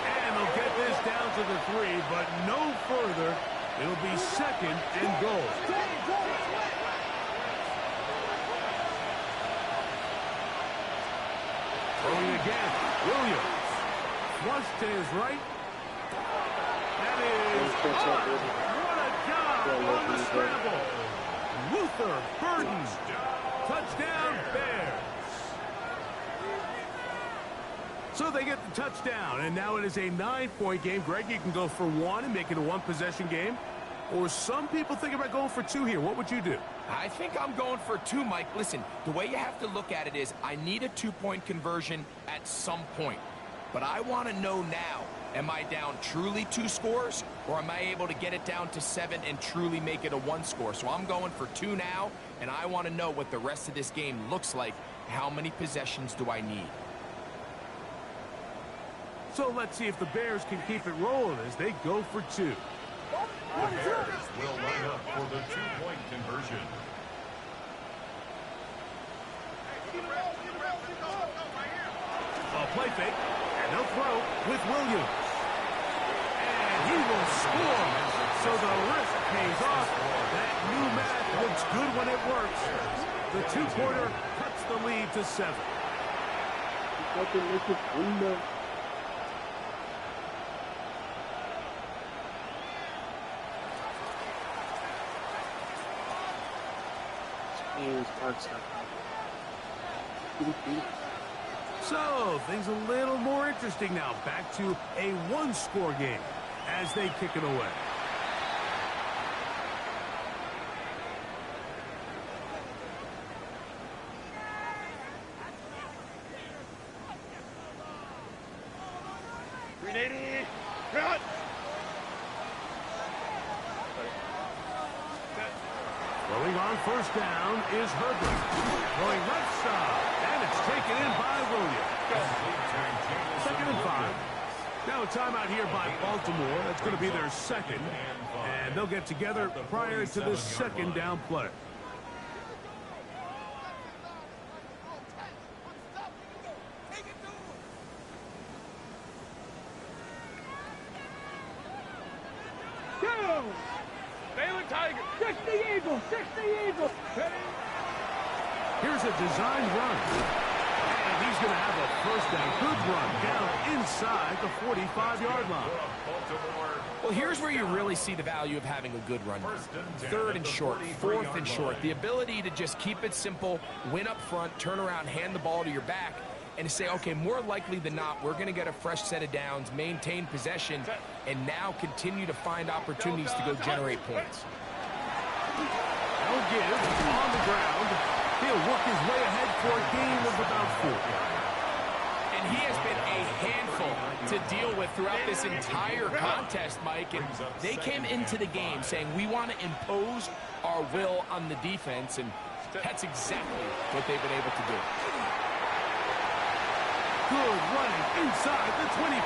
Speaker 2: And they'll get this down to the 3, but no further. It'll be 2nd and goal. Throwing again, Williams. Flush to his right. That is caught. What a job on the scramble. Luther Burton. Touchdown, Bears. So they get the touchdown, and now it is a 9-point game. Greg, you can go for 1 and make it a 1-possession game. Or some people think about going for 2 here. What would you do?
Speaker 4: I think I'm going for 2, Mike. Listen, the way you have to look at it is I need a 2-point conversion at some point. But I want to know now, am I down truly 2 scores, or am I able to get it down to 7 and truly make it a 1 score? So I'm going for 2 now, and I want to know what the rest of this game looks like. How many possessions do I need?
Speaker 2: So let's see if the Bears can keep it rolling as they go for 2.
Speaker 3: The Bears will line up for the 2-point conversion.
Speaker 2: A play fake, and they'll throw with Williams. And he will score. So the risk pays off. That new math looks good when it works. The 2-quarter cuts the lead to 7. So, things a little more interesting now. Back to a one-score game as they kick it away. Throwing on first down is Herbert. Going left side, and it's taken in by Williams. 2nd and 5. Now a timeout here by Baltimore. That's going to be their second. And they'll get together prior to this second down play. Here's a designed run. And he's going to have a first down. Good run down inside the 45-yard line.
Speaker 4: Well, here's where you really see the value of having a good run. 3rd and short, 4th and short. The ability to just keep it simple, win up front, turn around, hand the ball to your back, and to say, okay, more likely than not, we're going to get a fresh set of downs, maintain possession, and now continue to find opportunities to go generate points.
Speaker 2: They'll give on the ground. He'll work his way ahead for a gain of about 4.
Speaker 4: And he has been a handful to deal with throughout this entire contest, Mike. And they came into the game saying, we want to impose our will on the defense, and that's exactly what they've been able to do.
Speaker 2: Good running inside the 25.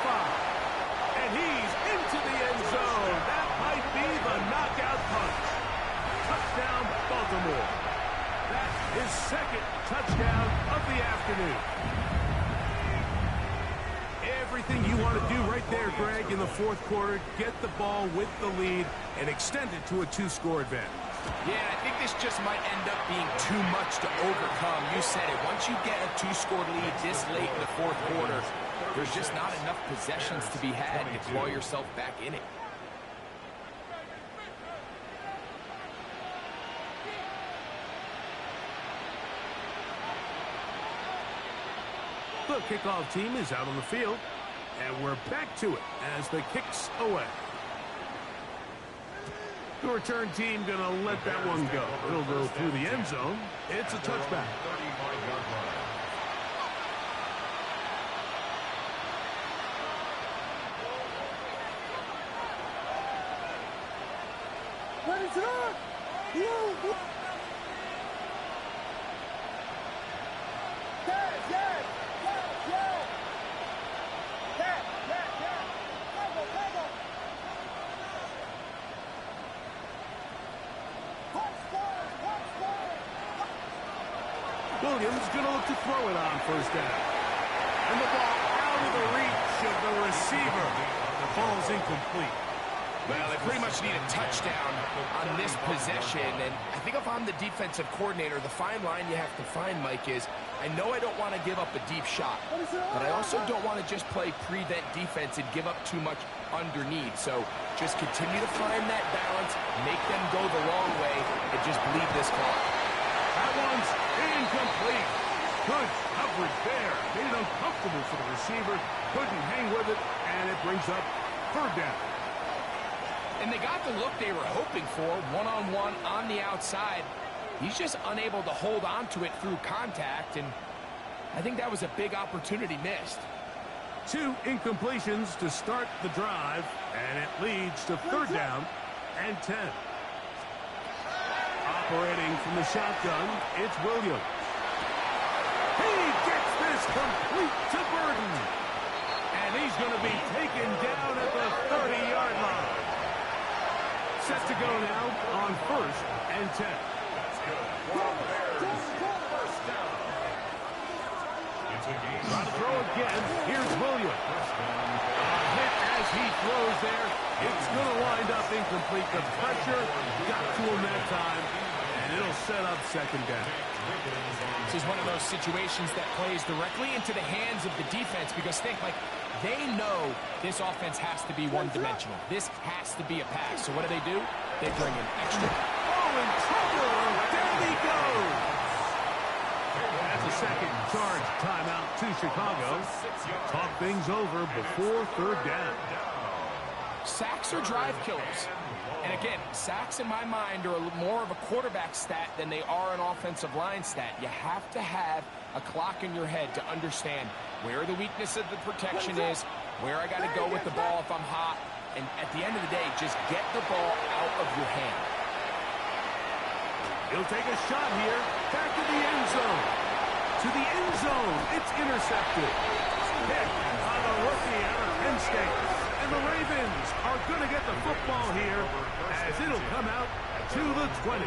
Speaker 2: And he's into the end zone. That might be the knockout punch. Touchdown, Baltimore. That's his second touchdown of the afternoon. Everything you want to do right there, Greg, in the 4th quarter, get the ball with the lead and extend it to a 2-score advantage.
Speaker 4: Yeah, I think this just might end up being too much to overcome. You said it. Once you get a 2-score lead this late in the 4th quarter, there's just not enough possessions to be had to claw yourself back in it.
Speaker 2: The kickoff team is out on the field, and we're back to it as the kick's away. The return team going to let that one go. It'll go through the end zone. It's a touchback. Williams going to look to throw it on first down. And the ball out of the reach of the receiver. The ball's incomplete.
Speaker 4: Well, they pretty much need a touchdown on this possession. And I think if I'm the defensive coordinator, the fine line you have to find, Mike, is I know I don't want to give up a deep shot, but I also don't want to just play prevent defense and give up too much underneath. So just continue to find that balance, make them go the wrong way, and just bleed this clock.
Speaker 2: That one's incomplete. Good coverage there. Made it uncomfortable for the receiver. Couldn't hang with it, and it brings up 3rd down.
Speaker 4: And they got the look they were hoping for, one-on-one on the outside. He's just unable to hold on to it through contact, and I think that was a big opportunity missed.
Speaker 2: 2 incompletions to start the drive, and it leads to 3rd down and 10. Operating from the shotgun, it's Williams. He gets this complete to Burton. And he's going to be taken down at the 30-yard line. Set to go now on 1st and 10. Trying to throw again. Here's Williams. Hit as he throws there. It's going to wind up incomplete. The pressure got to him that time, and it'll set up 2nd down.
Speaker 4: This is one of those situations that plays directly into the hands of the defense because they know this offense has to be one-dimensional. This has to be a pass. So what do? They bring in extra.
Speaker 2: Oh, in trouble. There he goes. That's a second charge timeout to Chicago. Talk things over before third down.
Speaker 4: Sacks are drive killers. And again, sacks in my mind are more of a quarterback stat than they are an offensive line stat. You have to have a clock in your head to understand where the weakness of the protection is, where I got to go with the ball if I'm hot, and at the end of the day, just get the ball out of your hand.
Speaker 2: He'll take a shot here. Back to the end zone. To the end zone. It's intercepted. Pick on a rookie out of Penn State. And the Ravens are going to get the football here as it'll come out to the 20.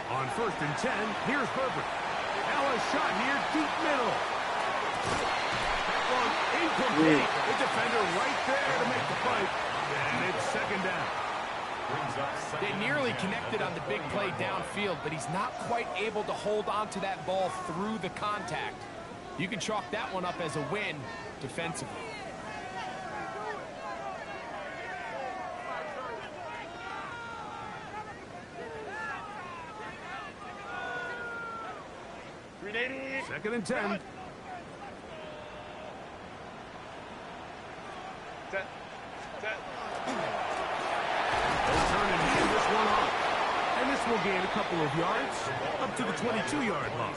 Speaker 2: On 1st and 10, here's Herbert. Now a shot here, deep middle. That one incomplete. The defender right there to make the fight. And it's second down.
Speaker 4: They nearly connected on the big play downfield, but he's not quite able to hold on to that ball through the contact. You can chalk that one up as a win defensively.
Speaker 2: Second and 10.
Speaker 6: Set.
Speaker 2: They'll turn and hand this one off. And this will gain a couple of yards up to the 22-yard line.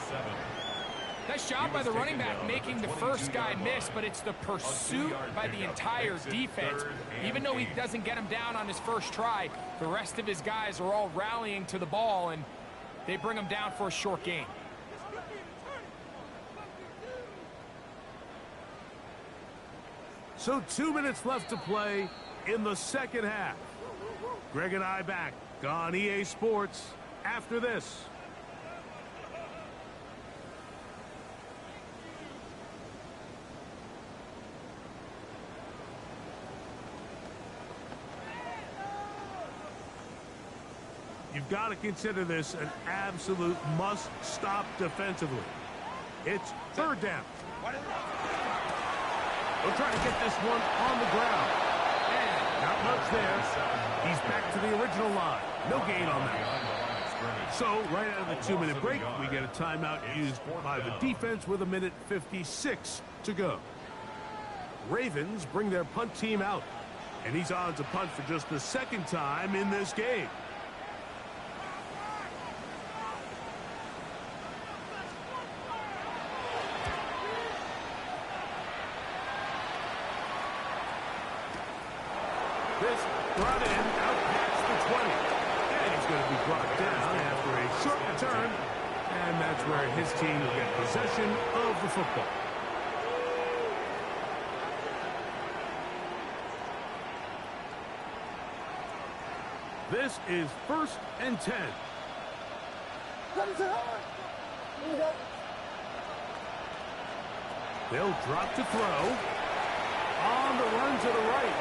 Speaker 4: Nice job by the running back making the first guy miss, but it's the pursuit by the entire defense. Even though he doesn't get him down on his first try, the rest of his guys are all rallying to the ball, and they bring him down for a short gain.
Speaker 2: So 2 minutes left to play in the second half. Greg and I back on EA Sports after this. You've got to consider this an absolute must-stop defensively. It's third down. We'll try to get this one on the ground. And not much there. He's back to the original line. No gain on that. So, right out of the 2-minute break, we get a timeout used by the defense with 1:56 to go. Ravens bring their punt team out. And he's on to punt for just the second time in this game. This brought in out past the 20. And he's going to be brought down after a short return. And that's where his team will get possession of the football. This is 1st and 10. They'll drop to throw. On the run to the right.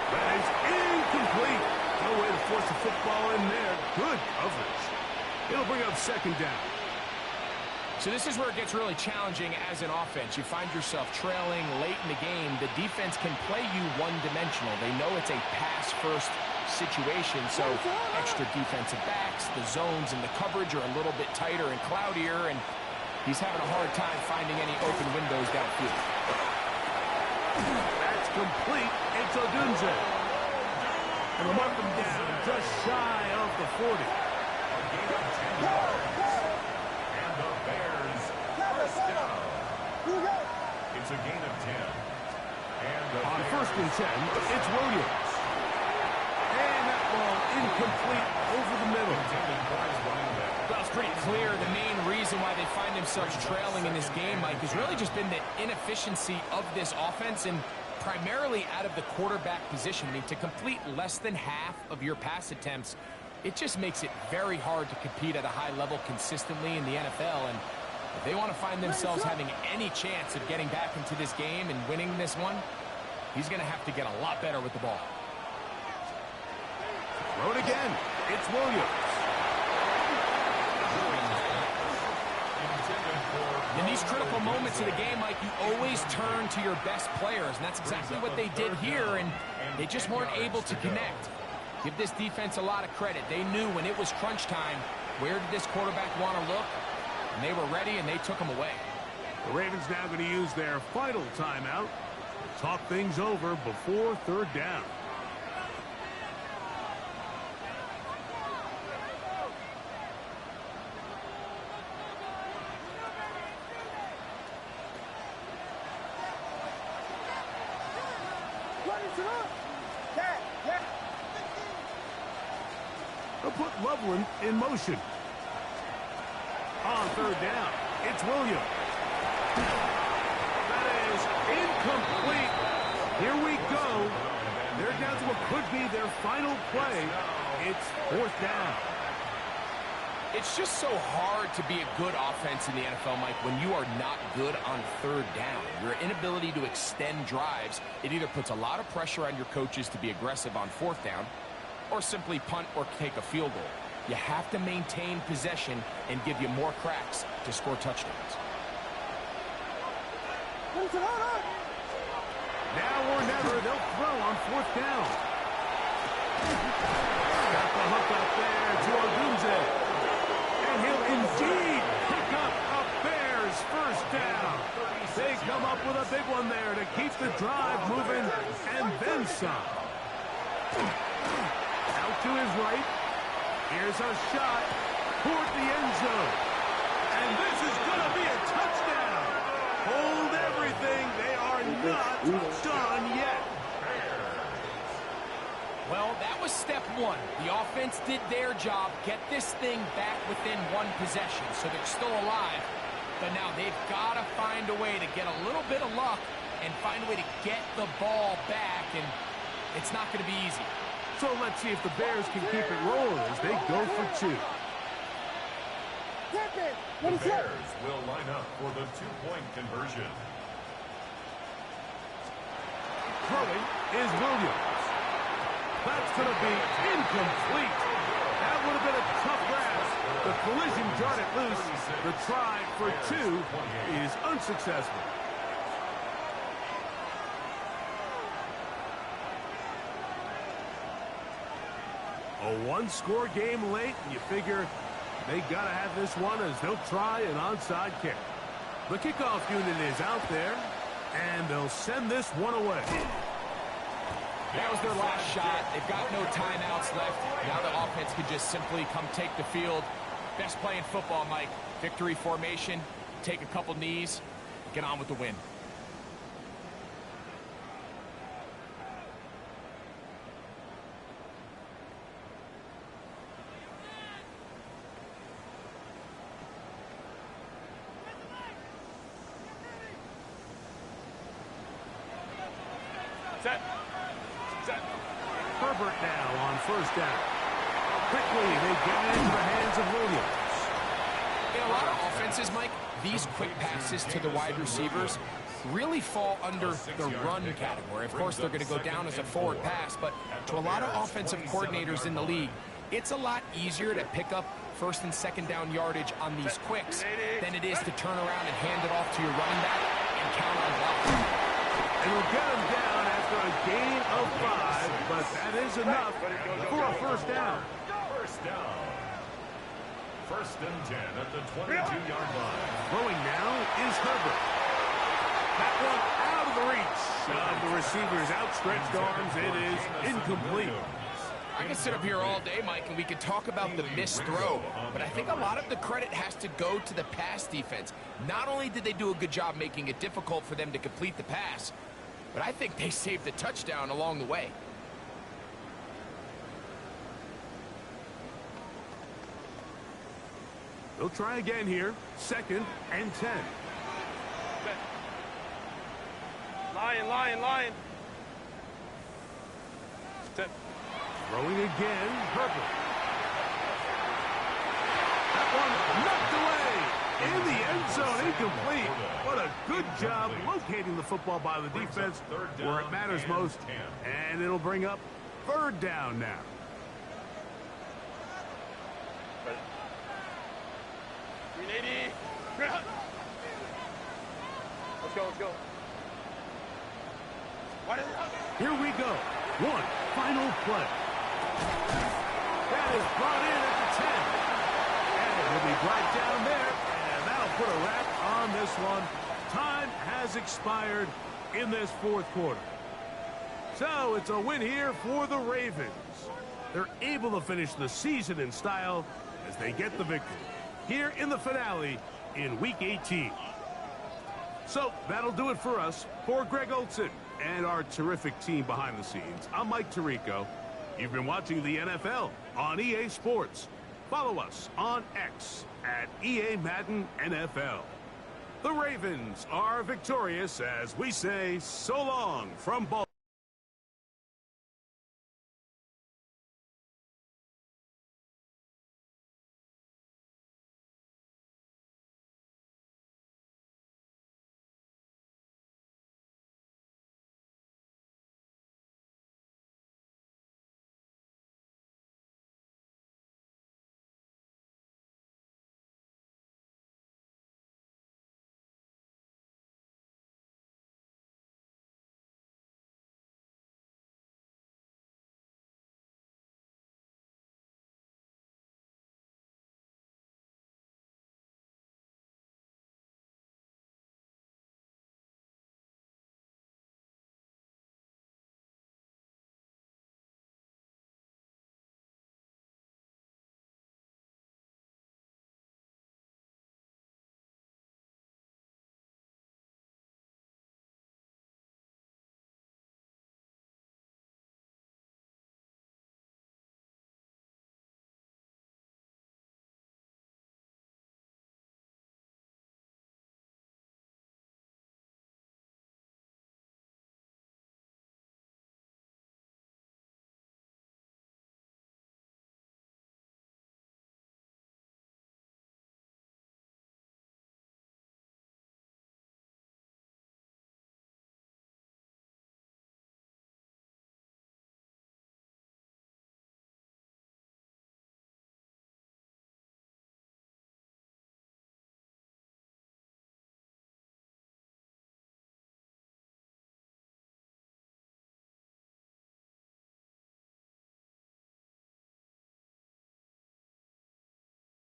Speaker 2: That is incomplete. No way to force the football in there. Good coverage. It'll bring up second down.
Speaker 4: So this is where it gets really challenging as an offense. You find yourself trailing late in the game. The defense can play you one-dimensional. They know it's a pass-first situation, so extra defensive backs, the zones and the coverage are a little bit tighter and cloudier, and he's having a hard time finding any open windows downfield.
Speaker 2: That's complete. It's Odunze. And we'll mark him down just shy of the 40.
Speaker 3: And the Bears first down. It's a gain of 10. And
Speaker 2: on 1st and 10, it's Williams. And that ball incomplete over the middle.
Speaker 4: Well, it's pretty clear the main reason why they find themselves trailing in this game, Mike, has really just been the inefficiency of this offense and primarily out of the quarterback position. I mean, to complete less than half of your pass attempts, it just makes it very hard to compete at a high level consistently in the NFL. And if they want to find themselves having any chance of getting back into this game and winning this one, he's going to have to get a lot better with the ball.
Speaker 2: Throw it again. It's Williams.
Speaker 4: In these critical moments of the game, Mike, you always turn to your best players, and that's exactly what they did here, and they just weren't able to connect. Give this defense a lot of credit. They knew when it was crunch time, where did this quarterback want to look, and they were ready, and they took him away.
Speaker 2: The Ravens now going to use their final timeout to talk things over before third down. They'll put Loveland in motion. On third down, it's Williams. That is incomplete. Here we go. They're down to what could be their final play. It's fourth down.
Speaker 4: It's just so hard to be a good offense in the NFL, Mike, when you are not good on third down. Your inability to extend drives, it either puts a lot of pressure on your coaches to be aggressive on fourth down or simply punt or take a field goal. You have to maintain possession and give you more cracks to score touchdowns.
Speaker 2: Now or never, they'll throw on fourth down. Got the hook up there to Ogunze. And he'll indeed pick up a Bears first down. They come up with a big one there to keep the drive moving and then some. Out to his right. Here's a shot toward the end zone. And this is going to be a touchdown. Hold everything. They are not done yet.
Speaker 4: Well, that was step one. The offense did their job, get this thing back within one possession, so they're still alive. But now they've got to find a way to get a little bit of luck and find a way to get the ball back, and it's not going to be easy.
Speaker 2: So let's see if the Bears can keep it rolling as they go for two.
Speaker 3: The Bears will line up for the two-point conversion.
Speaker 2: Throwing is Williams. That's going to be incomplete. That would have been a tough grasp. The collision jarred it loose. The try for two is unsuccessful. A one-score game late, and you figure they got to have this one as they'll try an onside kick. The kickoff unit is out there, and they'll send this one away.
Speaker 4: That was their last shot. They've got no timeouts left. Now the offense can just simply come take the field. Best play in football, Mike. Victory formation, take a couple knees, get on with the win.
Speaker 6: Set.
Speaker 2: Herbert now on first down. Quickly, they get it into the hands of Williams.
Speaker 4: In a lot of offenses, Mike, these quick passes to the wide receivers really fall under the run category. Of course, they're going to go down as a forward pass, but to a lot of offensive coordinators in the league, it's a lot easier to pick up first and second down yardage on these quicks than it is to turn around and hand it off to your running back and count on blocking.
Speaker 2: And we'll get him down after a gain of 5, but that is enough for a first down.
Speaker 3: First down. First and 10 at the 22-yard line.
Speaker 2: Throwing now is Herbert. That one out of the reach of the receiver's outstretched arms. It is incomplete.
Speaker 4: I can sit up here all day, Mike, and we can talk about the missed throw, but I think a lot of the credit has to go to the pass defense. Not only did they do a good job making it difficult for them to complete the pass, but I think they saved the touchdown along the way.
Speaker 2: They'll try again here. Second and 10.
Speaker 6: Lion. Set.
Speaker 2: Throwing again, Herbert. That one knocked away in the end zone, incomplete. What a good job locating the football by the defense where it matters most. And it'll bring up third down now.
Speaker 6: Let's go, let's go.
Speaker 2: Here we go. One final play. That is brought in at the 10. And he'll be brought down there. And that'll put a wrap on this one. Time has expired in this fourth quarter. So it's a win here for the Ravens. They're able to finish the season in style as they get the victory here in the finale in Week 18. So that'll do it for us. For Greg Olson and our terrific team behind the scenes, I'm Mike Tirico. You've been watching the NFL on EA Sports. Follow us on X at EA Madden NFL. The Ravens are victorious as we say so long from Baltimore.